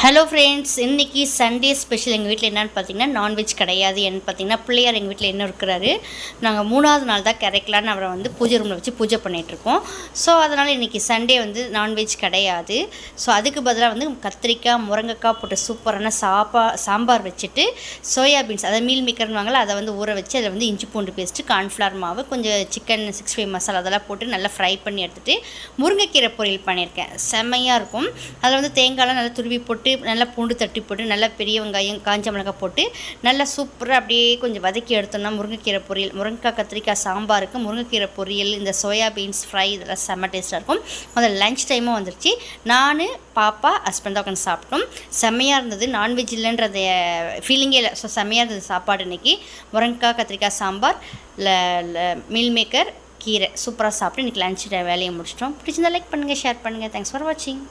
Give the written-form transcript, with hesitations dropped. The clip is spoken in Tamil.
ஹலோ ஃப்ரெண்ட்ஸ், இன்றைக்கி சண்டே ஸ்பெஷல் எங்கள் வீட்டில் என்னென்னு பார்த்தீங்கன்னா நான்வெஜ் கிடையாது. என்னன்னு பார்த்தீங்கன்னா பிள்ளையார் எங்கள் வீட்டில் என்ன இருக்கிறாரு. நாங்கள் 3வது நாள் தான் கரெக்டான அவரை வந்து பூஜை ரூமில் வச்சு பூஜை பண்ணிகிட்ருக்கோம். ஸோ அதனால் இன்றைக்கி சண்டே வந்து நான்வெஜ் கிடையாது. ஸோ அதுக்கு பதிலாக வந்து கத்திரிக்காய் முருங்கைக்காய் போட்டு சூப்பரான சாம்பார் வச்சுட்டு சோயாபீன்ஸ் அதை மீல் மேக்கர்னு வாங்கல அதை வந்து ஊற வச்சு அதில் வந்து இஞ்சி பூண்டு பேஸ்ட்டு கார்ன்ஃப்ளவர் மாவு கொஞ்சம் சிக்கன் 65 மசாலா அதெல்லாம் போட்டு நல்லா ஃப்ரை பண்ணி எடுத்துகிட்டு முருங்கைக்கீரை பொரியல் பண்ணியிருக்கேன். செம்மையாக இருக்கும். அதில் வந்து தேங்காயெலாம் நல்லா துருவி போட்டு நல்லா பூண்டு தட்டி போட்டு நல்லா பெரிய வெங்காயம் காஞ்ச மிளகாய் போட்டு நல்லா சூப்பராக அப்படியே கொஞ்சம் வதக்கி எடுத்தோம்னா முருங்கைக்கீரை பொரியல், முருங்கைக்காய் கத்திரிக்காய் சாம்பாருக்கு முருங்கைக்கீரை பொரியல், இந்த சோயாபீன்ஸ் ஃப்ரை இதெல்லாம் செம்ம டேஸ்ட்டாக இருக்கும். அதில் லஞ்ச் டைமும் வந்துருச்சு. நான் பாப்பா ஹஸ்பண்ட் தான் உட்காந்து சாப்பிட்டோம். செம்மையாக இருந்தது. நான்வெஜ் இல்லைன்றத ஃபீலிங்கே இல்லை. ஸோ செம்மையாக இருந்தது சாப்பாடு. இன்றைக்கி முருங்கைக்காய் கத்திரிக்காய் சாம்பார், மீல் மேக்கர், கீரை சூப்பராக சாப்பிட்டு இன்றைக்கி லஞ்ச் வேலையை முடிச்சிட்டோம். பிடிச்சிருந்தா லைக் பண்ணுங்கள், ஷேர் பண்ணுங்கள். தேங்க்ஸ் ஃபார் வாட்சிங்.